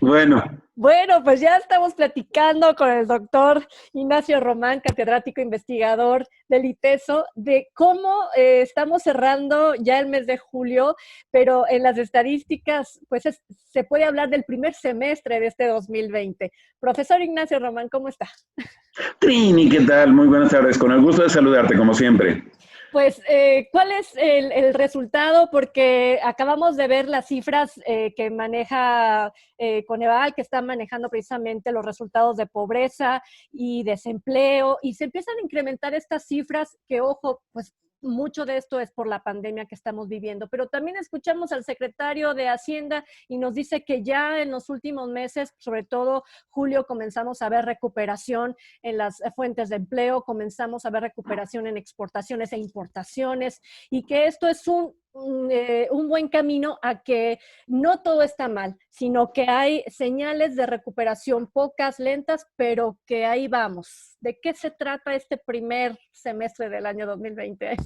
Bueno, Bueno, pues ya estamos platicando con el doctor Ignacio Román, catedrático investigador del ITESO, de cómo estamos cerrando ya el mes de julio, pero en las estadísticas, pues se puede hablar del primer semestre de este 2020. Profesor Ignacio Román, ¿cómo está? Trini, ¿qué tal? Muy buenas tardes, con el gusto de saludarte, como siempre. Pues, ¿cuál es el resultado? Porque acabamos de ver las cifras que maneja Coneval, que está manejando precisamente los resultados de pobreza y desempleo, y se empiezan a incrementar estas cifras que, ojo, pues mucho de esto es por la pandemia que estamos viviendo, pero también escuchamos al secretario de Hacienda y nos dice que ya en los últimos meses, sobre todo julio, comenzamos a ver recuperación en las fuentes de empleo, comenzamos a ver recuperación en exportaciones e importaciones, y que esto es un buen camino a que no todo está mal, sino que hay señales de recuperación, pocas, lentas, pero que ahí vamos. ¿De qué se trata este primer semestre del año 2020?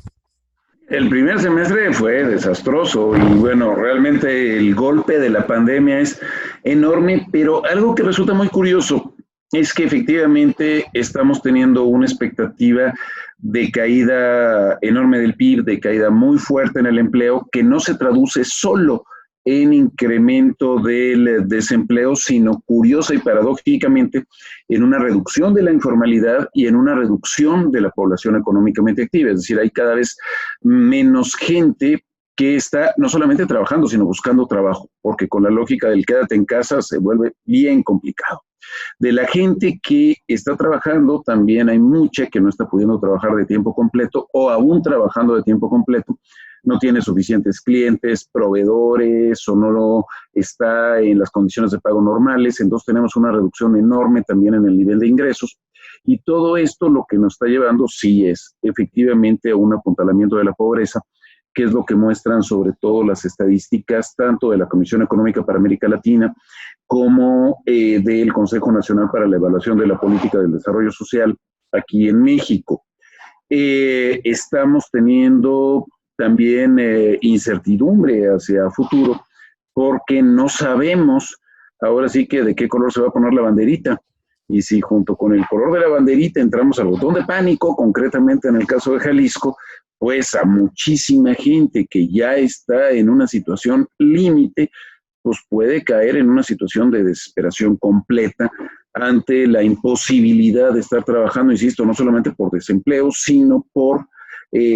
El primer semestre fue desastroso y bueno, realmente el golpe de la pandemia es enorme, pero algo que resulta muy curioso es que efectivamente estamos teniendo una expectativa de caída enorme del PIB, de caída muy fuerte en el empleo, que no se traduce solo en incremento del desempleo, sino curiosa y paradójicamente en una reducción de la informalidad y en una reducción de la población económicamente activa. Es decir, hay cada vez menos gente que está no solamente trabajando, sino buscando trabajo, porque con la lógica del quédate en casa se vuelve bien complicado. De la gente que está trabajando, también hay mucha que no está pudiendo trabajar de tiempo completo o aún trabajando de tiempo completo, no tiene suficientes clientes, proveedores o no está en las condiciones de pago normales, entonces tenemos una reducción enorme también en el nivel de ingresos y todo esto lo que nos está llevando sí es efectivamente a un apuntalamiento de la pobreza, que es lo que muestran sobre todo las estadísticas tanto de la Comisión Económica para América Latina como del Consejo Nacional para la Evaluación de la Política del Desarrollo Social aquí en México. Estamos teniendo también incertidumbre hacia futuro porque no sabemos ahora sí que de qué color se va a poner la banderita. Y si junto con el color de la banderita entramos al botón de pánico, concretamente en el caso de Jalisco, pues a muchísima gente que ya está en una situación límite, pues puede caer en una situación de desesperación completa ante la imposibilidad de estar trabajando, insisto, no solamente por desempleo, sino por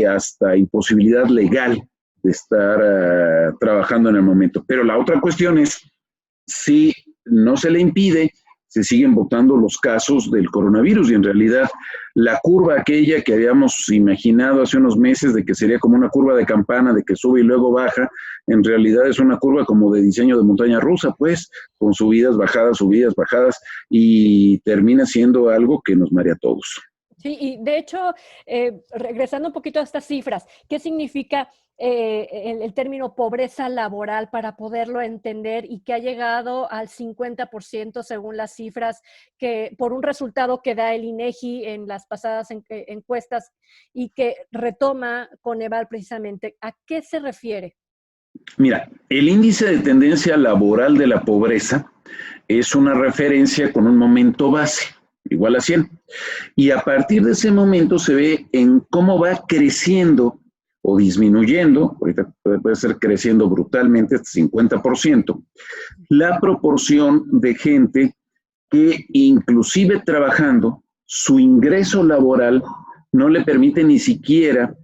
hasta imposibilidad legal de estar trabajando en el momento. Pero la otra cuestión es, si no se le impide, se siguen votando los casos del coronavirus y en realidad la curva aquella que habíamos imaginado hace unos meses de que sería como una curva de campana, de que sube y luego baja, en realidad es una curva como de diseño de montaña rusa, pues, con subidas, bajadas, y termina siendo algo que nos marea a todos. Sí, y de hecho, regresando un poquito a estas cifras, ¿qué significa el término pobreza laboral para poderlo entender y que ha llegado al 50% según las cifras que por un resultado que da el INEGI en las pasadas encuestas y que retoma Coneval precisamente? ¿A qué se refiere? Mira, el índice de tendencia laboral de la pobreza es una referencia con un momento base, igual a 100. Y a partir de ese momento se ve en cómo va creciendo o disminuyendo, ahorita puede ser creciendo brutalmente hasta 50%, la proporción de gente que inclusive trabajando, su ingreso laboral no le permite ni siquiera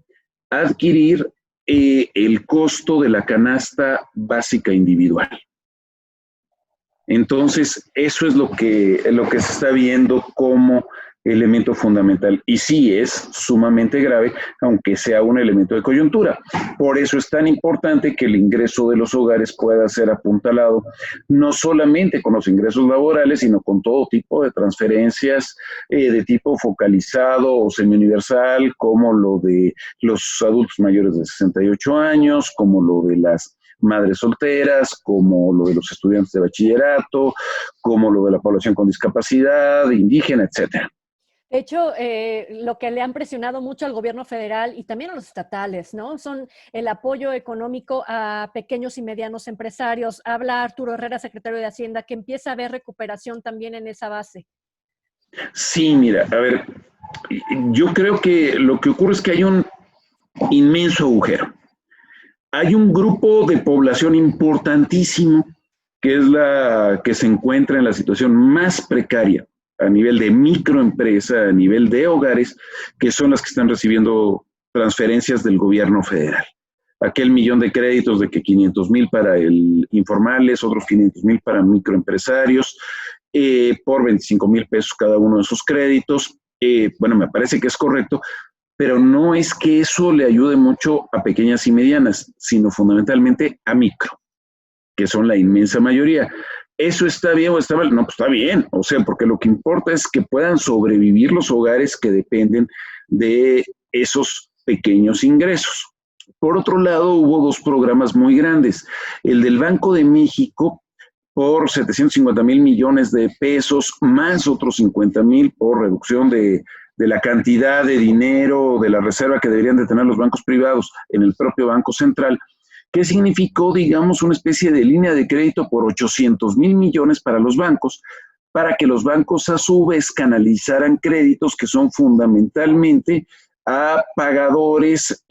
adquirir el costo de la canasta básica individual. Entonces, eso es lo que se está viendo como elemento fundamental. Y sí es sumamente grave, aunque sea un elemento de coyuntura. Por eso es tan importante que el ingreso de los hogares pueda ser apuntalado, no solamente con los ingresos laborales, sino con todo tipo de transferencias de tipo focalizado o semi-universal, como lo de los adultos mayores de 68 años, como lo de las madres solteras, como lo de los estudiantes de bachillerato, como lo de la población con discapacidad, indígena, etcétera. De hecho, lo que le han presionado mucho al gobierno federal y también a los estatales, ¿no? Son el apoyo económico a pequeños y medianos empresarios. Habla Arturo Herrera, secretario de Hacienda, que empieza a haber recuperación también en esa base. Sí, mira, a ver, yo creo que lo que ocurre es que hay un inmenso agujero. Hay un grupo de población importantísimo que es la que se encuentra en la situación más precaria a nivel de microempresa, a nivel de hogares, que son las que están recibiendo transferencias del gobierno federal. Aquel millón de créditos de que 500,000 para el informales, otros 500,000 para microempresarios, por 25,000 pesos cada uno de esos créditos. Bueno, me parece que es correcto, pero no es que eso le ayude mucho a pequeñas y medianas, sino fundamentalmente a micro, que son la inmensa mayoría. ¿Eso está bien o está mal? No, pues está bien, o sea, porque lo que importa es que puedan sobrevivir los hogares que dependen de esos pequeños ingresos. Por otro lado, hubo dos programas muy grandes. El del Banco de México por 750,000 millones de pesos, más otros 50,000 por reducción de la cantidad de dinero, de la reserva que deberían de tener los bancos privados en el propio Banco Central, que significó, digamos, una especie de línea de crédito por 800,000 millones para los bancos, para que los bancos a su vez canalizaran créditos que son fundamentalmente a pagadores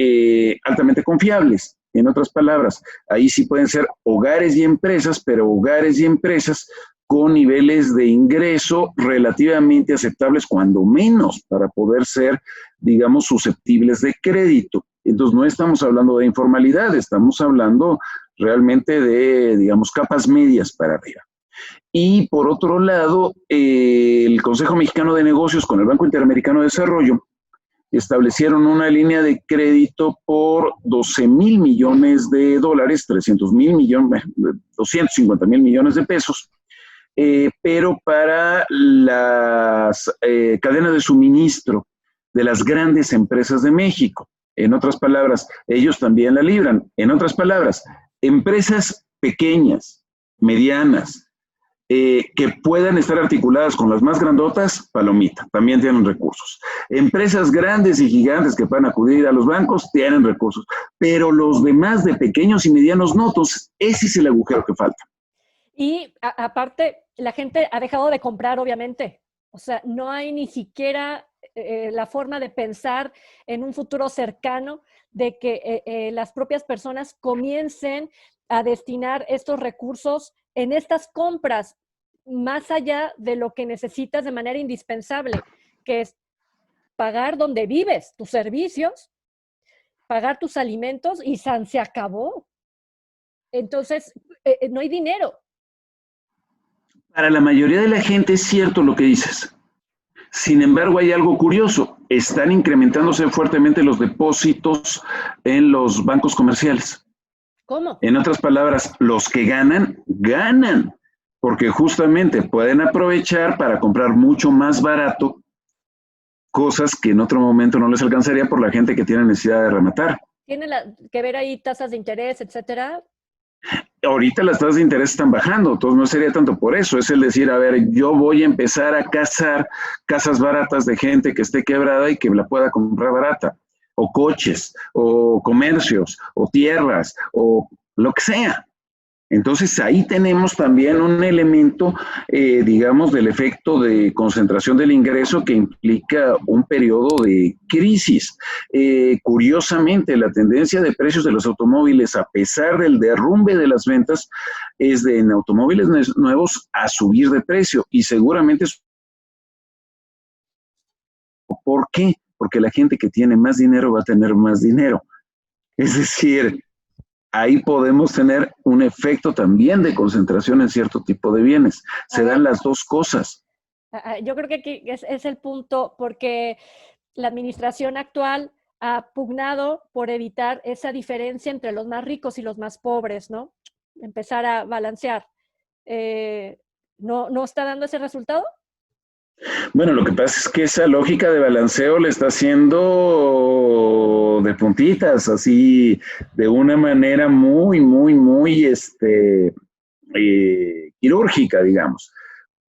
altamente confiables. En otras palabras, ahí sí pueden ser hogares y empresas, pero hogares y empresas con niveles de ingreso relativamente aceptables, cuando menos, para poder ser, digamos, susceptibles de crédito. Entonces, no estamos hablando de informalidad, estamos hablando realmente de, digamos, capas medias para arriba. Y por otro lado, el Consejo Mexicano de Negocios con el Banco Interamericano de Desarrollo establecieron una línea de crédito por 12,000 millones de dólares, 300,000 millones, 250,000 millones de pesos, pero para las cadenas de suministro de las grandes empresas de México. En otras palabras, ellos también la libran. En otras palabras, empresas pequeñas, medianas, que puedan estar articuladas con las más grandotas, palomita, también tienen recursos. Empresas grandes y gigantes que puedan acudir a los bancos, tienen recursos. Pero los demás de pequeños y medianos no, entonces ese es el agujero que falta. Y aparte, la gente ha dejado de comprar, obviamente. O sea, no hay ni siquiera la forma de pensar en un futuro cercano de que las propias personas comiencen a destinar estos recursos en estas compras, más allá de lo que necesitas de manera indispensable, que es pagar donde vives, tus servicios, pagar tus alimentos y se acabó. Entonces, no hay dinero. Para la mayoría de la gente es cierto lo que dices. Sin embargo, hay algo curioso. Están incrementándose fuertemente los depósitos en los bancos comerciales. ¿Cómo? En otras palabras, los que ganan, ganan, porque justamente pueden aprovechar para comprar mucho más barato cosas que en otro momento no les alcanzaría por la gente que tiene necesidad de rematar. ¿Tiene que ver ahí tasas de interés, etcétera? Ahorita las tasas de interés están bajando, entonces no sería tanto por eso, es el decir, a ver, yo voy a empezar a cazar casas baratas de gente que esté quebrada y que la pueda comprar barata, o coches, o comercios, o tierras, o lo que sea. Entonces ahí tenemos también un elemento, digamos, del efecto de concentración del ingreso que implica un periodo de crisis. Curiosamente, la tendencia de precios de los automóviles, a pesar del derrumbe de las ventas, es de en automóviles nuevos a subir de precio, y seguramente es... ¿Por qué? Porque la gente que tiene más dinero va a tener más dinero. Es decir, ahí podemos tener un efecto también de concentración en cierto tipo de bienes. Se dan las dos cosas. Yo creo que aquí es el punto, porque la administración actual ha pugnado por evitar esa diferencia entre los más ricos y los más pobres, ¿no? Empezar a balancear. ¿No está dando ese resultado? Bueno, lo que pasa es que esa lógica de balanceo le está haciendo de puntitas, así, de una manera muy quirúrgica, digamos.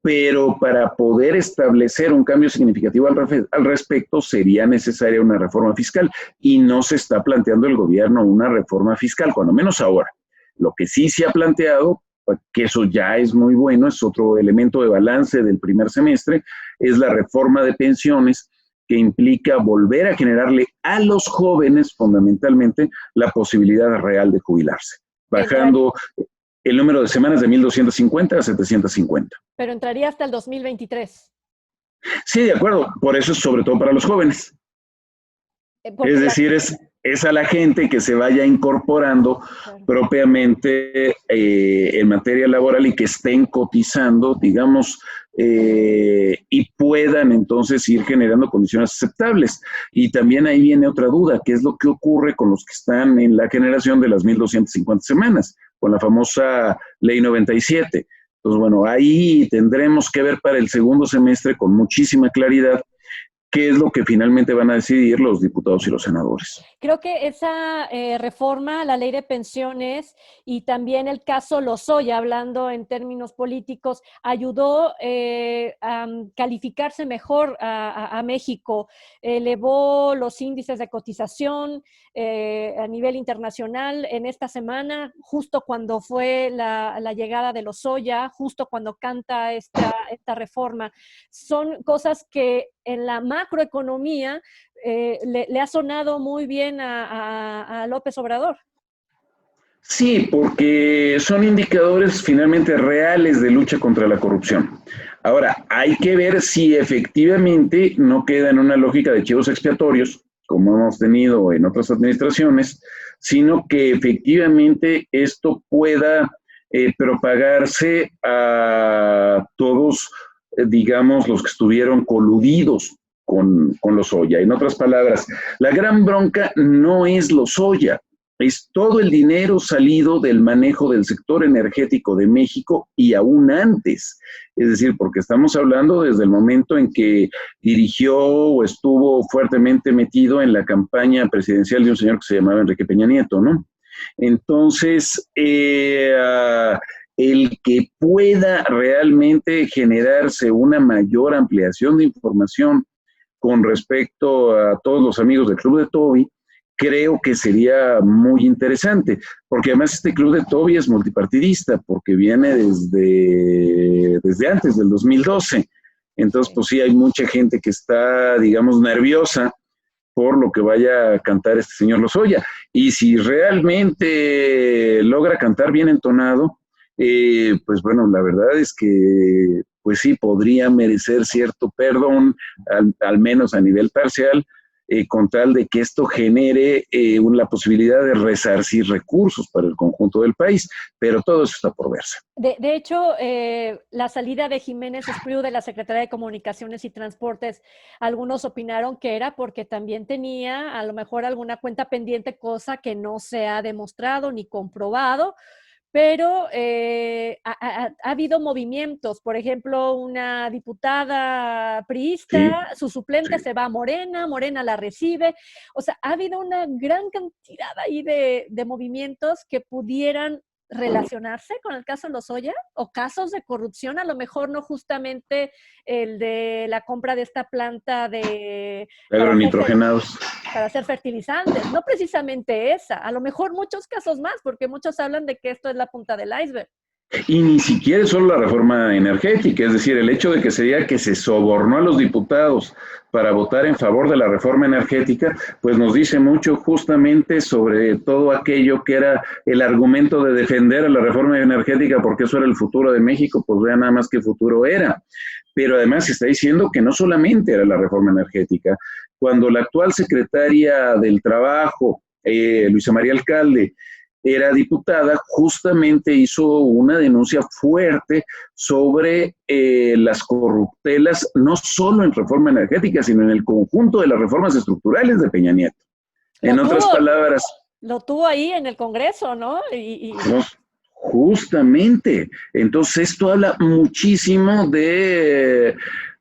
pero para poder establecer un cambio significativo al respecto sería necesaria una reforma fiscal y no se está planteando el gobierno una reforma fiscal, cuando menos ahora. Lo que sí se ha planteado, que eso ya es muy bueno, es otro elemento de balance del primer semestre, es la reforma de pensiones, que implica volver a generarle a los jóvenes, fundamentalmente, la posibilidad real de jubilarse, bajando el número de semanas de 1.250 a 750. Pero entraría hasta el 2023. Sí, de acuerdo, por eso es sobre todo para los jóvenes. Es decir, es a la gente que se vaya incorporando propiamente en materia laboral y que estén cotizando, digamos, y puedan entonces ir generando condiciones aceptables. Y también ahí viene otra duda, ¿qué es lo que ocurre con los que están en la generación de las 1.250 semanas, con la famosa Ley 97? Entonces, bueno, ahí tendremos que ver para el segundo semestre con muchísima claridad qué es lo que finalmente van a decidir los diputados y los senadores. Creo que esa reforma a la ley de pensiones y también el caso Lozoya, hablando en términos políticos, ayudó a calificarse mejor a México, elevó los índices de cotización a nivel internacional en esta semana, justo cuando fue la llegada de Lozoya, justo cuando canta esta reforma. Son cosas que en la macroeconomía le ha sonado muy bien a López Obrador. Sí, porque son indicadores finalmente reales de lucha contra la corrupción. Ahora, hay que ver si efectivamente no queda en una lógica de chivos expiatorios, como hemos tenido en otras administraciones, sino que efectivamente esto pueda propagarse a todos, digamos, los que estuvieron coludidos con Lozoya. En otras palabras, la gran bronca no es Lozoya, es todo el dinero salido del manejo del sector energético de México y aún antes. Es decir, porque estamos hablando desde el momento en que dirigió o estuvo fuertemente metido en la campaña presidencial de un señor que se llamaba Enrique Peña Nieto, ¿no? Entonces, el que pueda realmente generarse una mayor ampliación de información con respecto a todos los amigos del Club de Toby, creo que sería muy interesante, porque además este Club de Toby es multipartidista, porque viene desde antes del 2012. Entonces, pues sí, hay mucha gente que está, digamos, nerviosa por lo que vaya a cantar este señor Lozoya. Y si realmente logra cantar bien entonado, pues bueno, la verdad es que pues sí, podría merecer cierto perdón, al menos a nivel parcial, con tal de que esto genere la posibilidad de resarcir recursos para el conjunto del país, pero todo eso está por verse. De hecho, la salida de Jiménez Espriu de la Secretaría de Comunicaciones y Transportes, algunos opinaron que era porque también tenía a lo mejor alguna cuenta pendiente, cosa que no se ha demostrado ni comprobado, pero ha habido movimientos. Por ejemplo, una diputada priista, su suplente se va a Morena, Morena la recibe. O sea, ha habido una gran cantidad ahí de movimientos que pudieran relacionarse con el caso Lozoya o casos de corrupción, a lo mejor no justamente el de la compra de esta planta de agronitrogenados para hacer fertilizantes, no precisamente esa, a lo mejor muchos casos más, porque muchos hablan de que esto es la punta del iceberg. Y ni siquiera es solo la reforma energética, es decir, el hecho de que se diga que se sobornó a los diputados para votar en favor de la reforma energética, pues nos dice mucho justamente sobre todo aquello que era el argumento de defender a la reforma energética porque eso era el futuro de México, pues vean nada más qué futuro era. Pero además se está diciendo que no solamente era la reforma energética. Cuando la actual secretaria del Trabajo, Luisa María Alcalde, era diputada, justamente hizo una denuncia fuerte sobre las corruptelas, no solo en reforma energética, sino en el conjunto de las reformas estructurales de Peña Nieto. En otras palabras... Lo tuvo ahí en el Congreso, ¿no? Justamente. Entonces esto habla muchísimo de...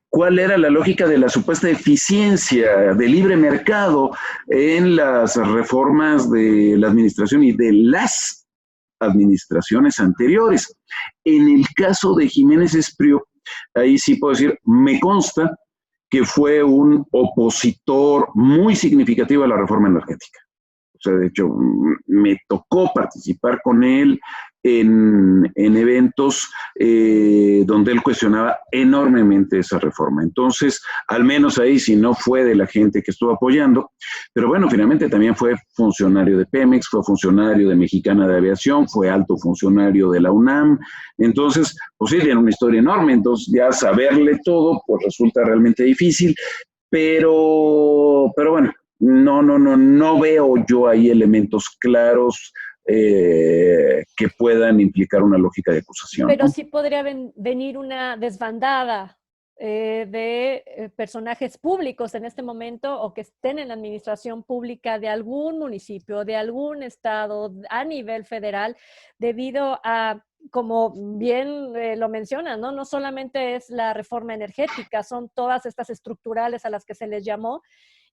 ¿Cuál era la lógica de la supuesta eficiencia de libre mercado en las reformas de la administración y de las administraciones anteriores? En el caso de Jiménez Espriu, ahí sí puedo decir, me consta que fue un opositor muy significativo a la reforma energética. O sea, de hecho, me tocó participar con él en eventos donde él cuestionaba enormemente esa reforma. Entonces, al menos ahí si no fue de la gente que estuvo apoyando, pero bueno, finalmente también fue funcionario de Pemex, fue funcionario de Mexicana de Aviación, fue alto funcionario de la UNAM. Entonces, pues sí, tiene una historia enorme. Entonces, ya saberle todo, pues resulta realmente difícil, pero bueno, no veo yo ahí elementos claros que puedan implicar una lógica de acusación, Pero ¿no? sí podría venir una desbandada de personajes públicos en este momento o que estén en la administración pública de algún municipio, de algún estado a nivel federal, debido a, como bien lo mencionan, ¿no? No solamente es la reforma energética, son todas estas estructurales a las que se les llamó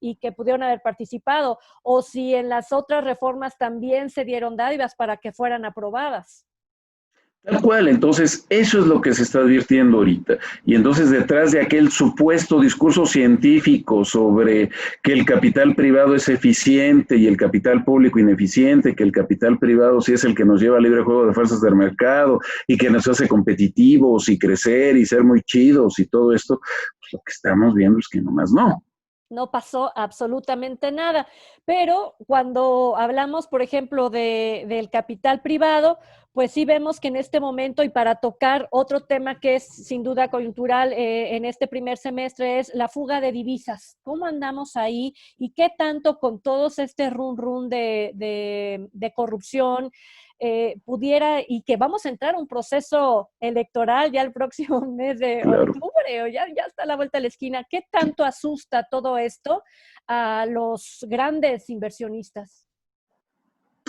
y que pudieron haber participado, o si en las otras reformas también se dieron dádivas para que fueran aprobadas. Tal cual, entonces eso es lo que se está advirtiendo ahorita. Y entonces detrás de aquel supuesto discurso científico sobre que el capital privado es eficiente y el capital público ineficiente, que el capital privado sí es el que nos lleva al libre juego de fuerzas del mercado y que nos hace competitivos y crecer y ser muy chidos y todo esto, pues lo que estamos viendo es que nomás no. No pasó absolutamente nada. Pero cuando hablamos, por ejemplo, del capital privado, pues sí vemos que en este momento, y para tocar otro tema que es sin duda coyuntural en este primer semestre, es la fuga de divisas. ¿Cómo andamos ahí? ¿Y qué tanto con todos este run de corrupción pudiera, y que vamos a entrar a un proceso electoral ya el próximo mes de Claro. octubre, o ya está a la vuelta de la esquina? ¿Qué tanto asusta todo esto a los grandes inversionistas?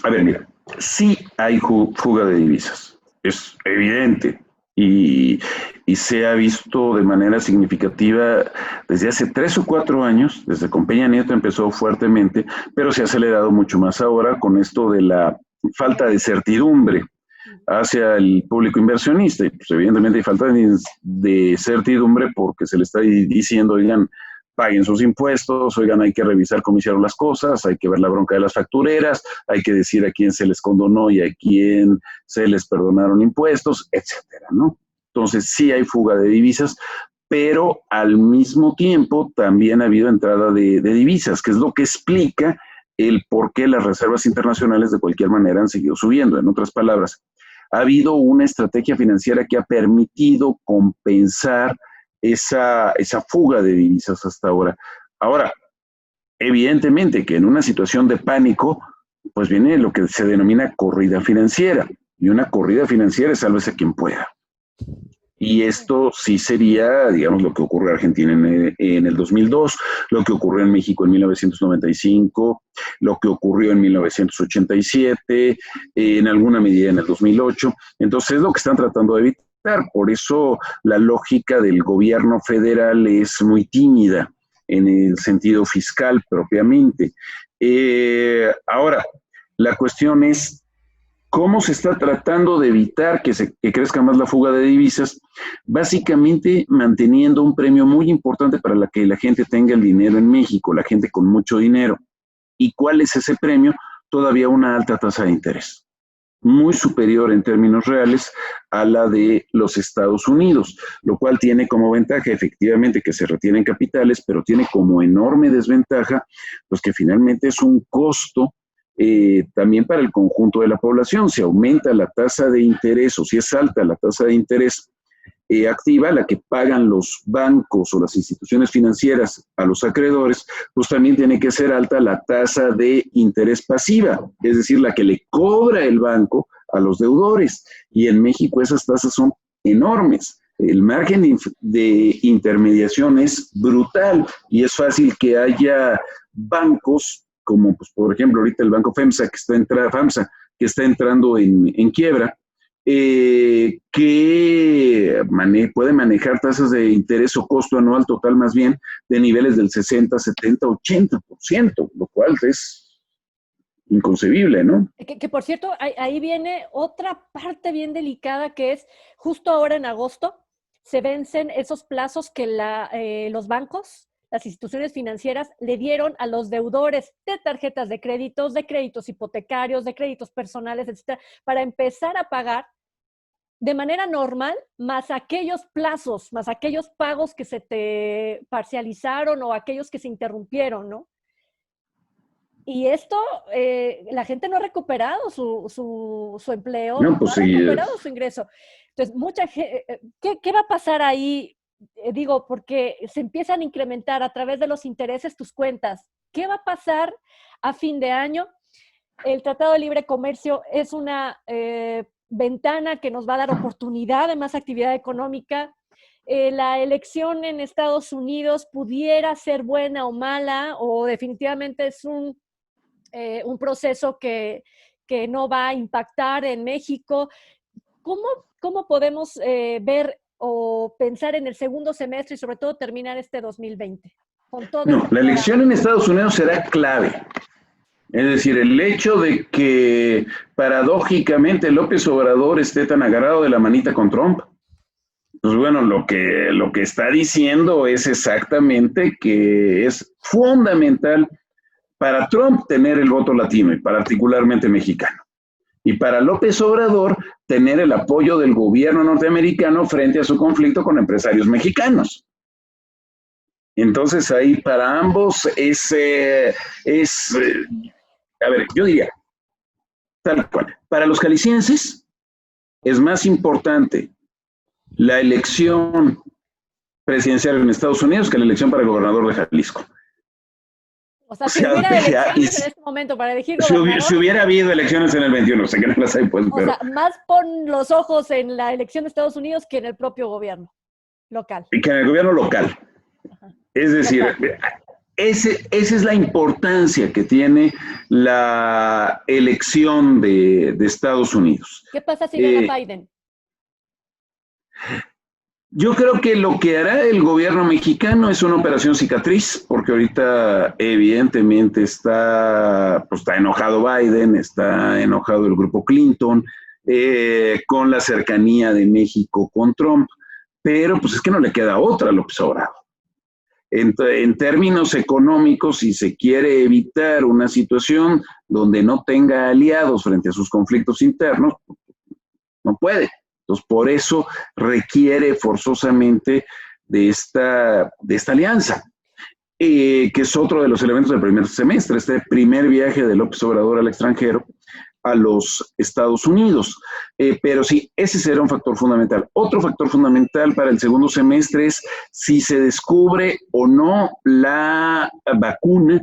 A ver, mira, sí hay fuga de divisas, es evidente y, y se ha visto de manera significativa desde hace 3 o 4 años, desde con Peña Nieto empezó fuertemente, pero se ha acelerado mucho más ahora con esto de la falta de certidumbre hacia el público inversionista. Y pues evidentemente hay falta de certidumbre porque se le está diciendo, oigan, paguen sus impuestos, oigan, hay que revisar cómo hicieron las cosas, hay que ver la bronca de las factureras, hay que decir a quién se les condonó y a quién se les perdonaron impuestos, etcétera, ¿no? Entonces sí hay fuga de divisas, pero al mismo tiempo también ha habido entrada de divisas, que es lo que explica el por qué las reservas internacionales de cualquier manera han seguido subiendo. En otras palabras, ha habido una estrategia financiera que ha permitido compensar esa fuga de divisas hasta ahora. Ahora, evidentemente que en una situación de pánico, pues viene lo que se denomina corrida financiera. Y una corrida financiera es sálvese quien pueda. Y esto sí sería, digamos, lo que ocurrió en Argentina en el 2002, lo que ocurrió en México en 1995, lo que ocurrió en 1987, en alguna medida en el 2008. Entonces es lo que están tratando de evitar. Por eso la lógica del gobierno federal es muy tímida en el sentido fiscal propiamente. Ahora, la cuestión es ¿cómo se está tratando de evitar que crezca más la fuga de divisas? Básicamente manteniendo un premio muy importante para que la gente tenga el dinero en México, la gente con mucho dinero. ¿Y cuál es ese premio? Todavía una alta tasa de interés, muy superior en términos reales a la de los Estados Unidos, lo cual tiene como ventaja efectivamente que se retienen capitales, pero tiene como enorme desventaja, pues que finalmente es un costo también para el conjunto de la población. Si aumenta la tasa de interés o si es alta la tasa de interés activa, la que pagan los bancos o las instituciones financieras a los acreedores, pues también tiene que ser alta la tasa de interés pasiva, es decir, la que le cobra el banco a los deudores. Y en México esas tasas son enormes. El margen de intermediación es brutal y es fácil que haya bancos como pues, por ejemplo ahorita el Banco FEMSA que está entrando en quiebra, que puede manejar tasas de interés o costo anual total más bien de niveles del 60, 70, 80%, lo cual es inconcebible, ¿no? Que por cierto, ahí viene otra parte bien delicada que es justo ahora en agosto. se vencen esos plazos que los bancos, las instituciones financieras le dieron a los deudores de tarjetas de créditos hipotecarios, de créditos personales, etcétera, para empezar a pagar de manera normal, más aquellos plazos, más aquellos pagos que se te parcializaron o aquellos que se interrumpieron, ¿no? Y esto, la gente no ha recuperado su empleo, No, pues no ha sí. recuperado su ingreso. Entonces, mucha gente, ¿qué va a pasar ahí? Digo, porque se empiezan a incrementar a través de los intereses tus cuentas. ¿Qué va a pasar a fin de año? El Tratado de Libre Comercio es una ventana que nos va a dar oportunidad de más actividad económica. La elección en Estados Unidos pudiera ser buena o mala, o definitivamente es un proceso que no va a impactar en México. ¿Cómo podemos ver o pensar en el segundo semestre y sobre todo terminar este 2020? Con todo no, la elección en Estados Unidos será clave. Es decir, el hecho de que paradójicamente López Obrador esté tan agarrado de la manita con Trump, pues bueno, lo que está diciendo es exactamente que es fundamental para Trump tener el voto latino y particularmente mexicano. Y para López Obrador tener el apoyo del gobierno norteamericano frente a su conflicto con empresarios mexicanos. Entonces ahí para ambos a ver, yo diría, tal cual, para los jaliscienses es más importante la elección presidencial en Estados Unidos que la elección para el gobernador de Jalisco. O sea, si hubiera elecciones en este momento para elegir gobernador... Si hubiera habido elecciones en el 21, sé que no las hay, pues, o sea, más pon los ojos en la elección de Estados Unidos que en el propio gobierno local. Y que en el gobierno local. Ajá. Es decir, esa es la importancia que tiene la elección de Estados Unidos. ¿Qué pasa si gana Biden? Yo creo que lo que hará el gobierno mexicano es una operación cicatriz, porque ahorita evidentemente está enojado Biden, está enojado el grupo Clinton, con la cercanía de México con Trump, pero pues es que no le queda otra a López Obrador. En términos económicos, si se quiere evitar una situación donde no tenga aliados frente a sus conflictos internos, no puede. Entonces, por eso requiere forzosamente de esta alianza, que es otro de los elementos del primer semestre, este primer viaje de López Obrador al extranjero, a los Estados Unidos. Pero sí, ese será un factor fundamental. Otro factor fundamental para el segundo semestre es si se descubre o no la vacuna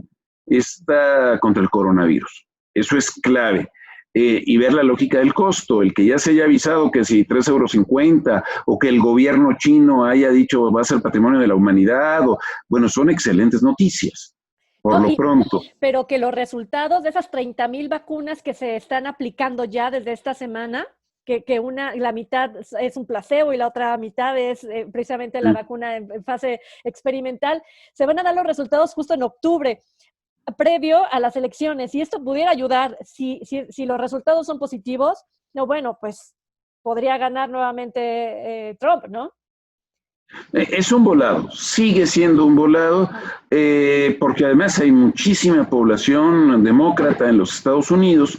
contra el coronavirus. Eso es clave. Y ver la lógica del costo, el que ya se haya avisado que si 3,50 € o que el gobierno chino haya dicho va a ser patrimonio de la humanidad, bueno, son excelentes noticias. Por lo pronto. Pero que los resultados de esas 30,000 vacunas que se están aplicando ya desde esta semana, que la mitad es un placebo y la otra mitad es precisamente la vacuna en fase experimental, se van a dar los resultados justo en octubre, previo a las elecciones. Y esto pudiera ayudar, si los resultados son positivos, pues podría ganar nuevamente Trump, ¿no? Es un volado, sigue siendo un volado, porque además hay muchísima población demócrata en los Estados Unidos,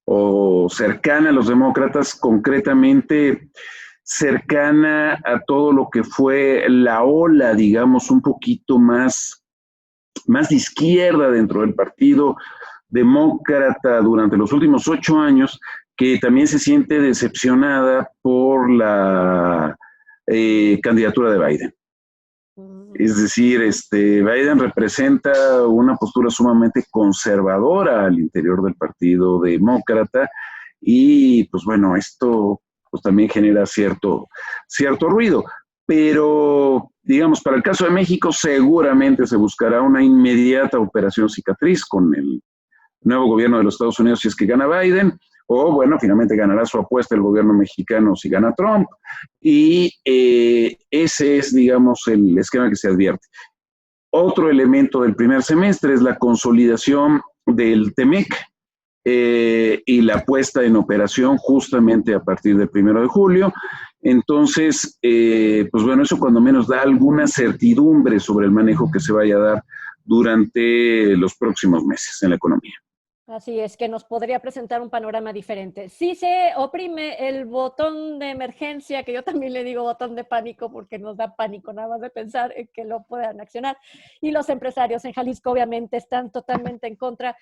o cercana a los demócratas, concretamente cercana a todo lo que fue la ola, digamos, un poquito más de izquierda dentro del Partido Demócrata durante los últimos 8 años, que también se siente decepcionada por la candidatura de Biden. Es decir, Biden representa una postura sumamente conservadora al interior del Partido Demócrata y, pues bueno, esto pues también genera cierto ruido. Pero, digamos, para el caso de México seguramente se buscará una inmediata operación cicatriz con el nuevo gobierno de los Estados Unidos si es que gana Biden, o bueno, finalmente ganará su apuesta el gobierno mexicano si gana Trump, y ese es, digamos, el esquema que se advierte. Otro elemento del primer semestre es la consolidación del TEMEC y la puesta en operación justamente a partir del 1 de julio, Entonces, pues bueno, eso cuando menos da alguna certidumbre sobre el manejo que se vaya a dar durante los próximos meses en la economía. Así es, que nos podría presentar un panorama diferente. Si se oprime el botón de emergencia, que yo también le digo botón de pánico porque nos da pánico nada más de pensar en que lo puedan accionar, y los empresarios en Jalisco obviamente están totalmente en contra,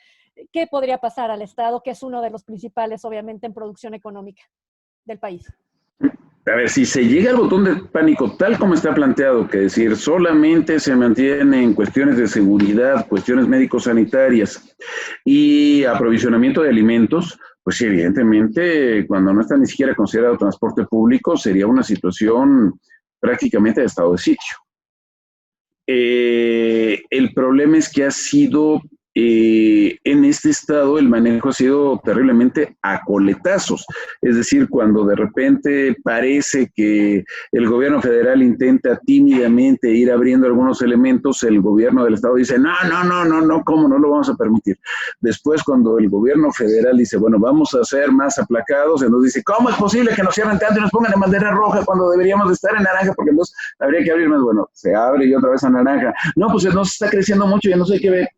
¿qué podría pasar al Estado, que es uno de los principales obviamente en producción económica del país? A ver, si se llega al botón de pánico tal como está planteado, que decir, solamente se mantiene en cuestiones de seguridad, cuestiones médico-sanitarias y aprovisionamiento de alimentos, pues sí, evidentemente, cuando no está ni siquiera considerado transporte público, sería una situación prácticamente de estado de sitio. El problema es que ha sido, en este estado, el manejo ha sido terriblemente a coletazos. Es decir, cuando de repente parece que el gobierno federal intenta tímidamente ir abriendo algunos elementos, el gobierno del estado dice, no, ¿cómo no lo vamos a permitir? Después, cuando el gobierno federal dice, bueno, vamos a ser más aplacados, entonces dice, ¿cómo es posible que nos cierren tanto y nos pongan en bandera roja cuando deberíamos estar en naranja? Porque entonces habría que abrir más. Bueno, se abre y otra vez a naranja. No, pues no se está creciendo mucho, ya no sé qué ver.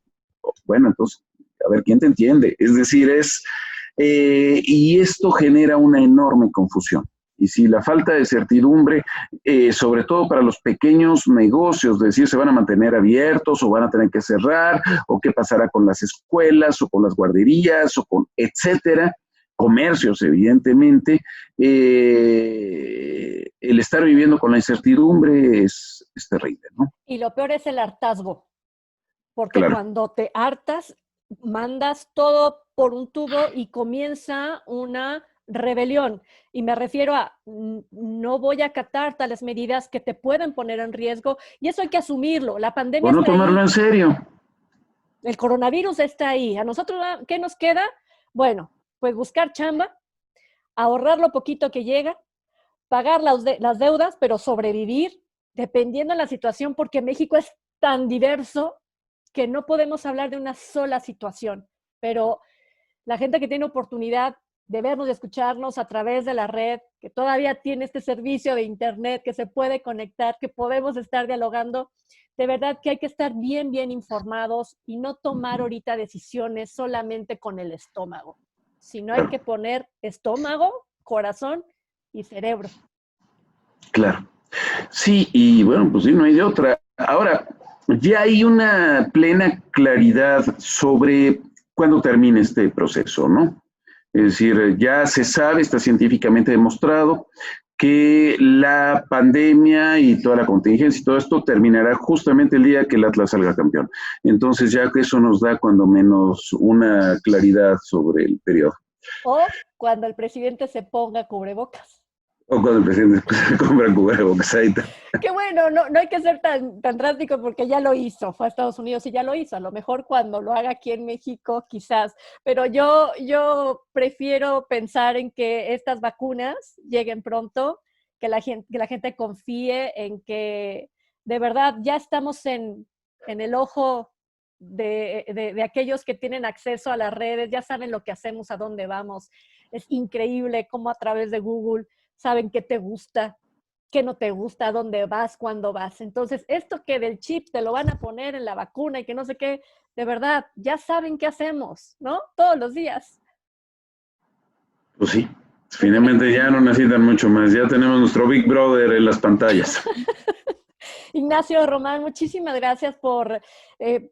Bueno, entonces, a ver, ¿quién te entiende? Es decir, y esto genera una enorme confusión. Y si la falta de certidumbre, sobre todo para los pequeños negocios, de decir, se van a mantener abiertos o van a tener que cerrar, o qué pasará con las escuelas o con las guarderías o con etcétera, comercios, evidentemente, el estar viviendo con la incertidumbre es terrible, ¿no? Y lo peor es el hartazgo, porque claro, cuando te hartas, mandas todo por un tubo y comienza una rebelión. Y me refiero a no voy a acatar tales medidas que te pueden poner en riesgo, y eso hay que asumirlo. La pandemia o no está tomarlo ahí, en serio. el coronavirus está ahí. ¿A nosotros qué nos queda? Bueno, pues buscar chamba, ahorrar lo poquito que llega, pagar las deudas, pero sobrevivir, dependiendo de la situación, porque México es tan diverso que no podemos hablar de una sola situación, pero la gente que tiene oportunidad de vernos y escucharnos a través de la red, que todavía tiene este servicio de internet, que se puede conectar, que podemos estar dialogando, de verdad que hay que estar bien, bien informados y no tomar ahorita decisiones solamente con el estómago, sino hay que poner estómago, corazón y cerebro. Claro. Sí, y bueno, pues sí, no hay de otra. Ahora, ya hay una plena claridad sobre cuándo termina este proceso, ¿no? Es decir, ya se sabe, está científicamente demostrado que la pandemia y toda la contingencia y todo esto terminará justamente el día que el Atlas salga campeón. Entonces ya que eso nos da cuando menos una claridad sobre el periodo. O cuando el presidente se ponga cubrebocas. O cuando el presidente compra cubrebocas, ahí está. Qué bueno, no hay que ser tan drástico porque ya lo hizo, fue a Estados Unidos y ya lo hizo. A lo mejor cuando lo haga aquí en México, quizás. Pero yo prefiero pensar en que estas vacunas lleguen pronto, que la gente confíe en que de verdad ya estamos en el ojo de aquellos que tienen acceso a las redes, ya saben lo que hacemos, a dónde vamos. Es increíble cómo a través de Google saben qué te gusta, qué no te gusta, dónde vas, cuándo vas. Entonces, esto que del chip te lo van a poner en la vacuna y que no sé qué, de verdad, ya saben qué hacemos, ¿no? Todos los días. Pues sí, finalmente ya no necesitan mucho más, ya tenemos nuestro Big Brother en las pantallas. Ignacio Román, muchísimas gracias por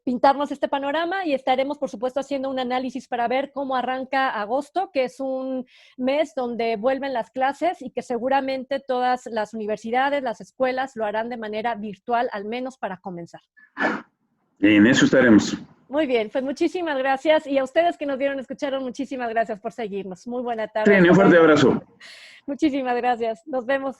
pintarnos este panorama y estaremos, por supuesto, haciendo un análisis para ver cómo arranca agosto, que es un mes donde vuelven las clases y que seguramente todas las universidades, las escuelas lo harán de manera virtual, al menos para comenzar. En eso estaremos. Muy bien, pues muchísimas gracias y a ustedes que nos escucharon, muchísimas gracias por seguirnos. Muy buena tarde. Sí, un fuerte abrazo. Muchísimas gracias. Nos vemos.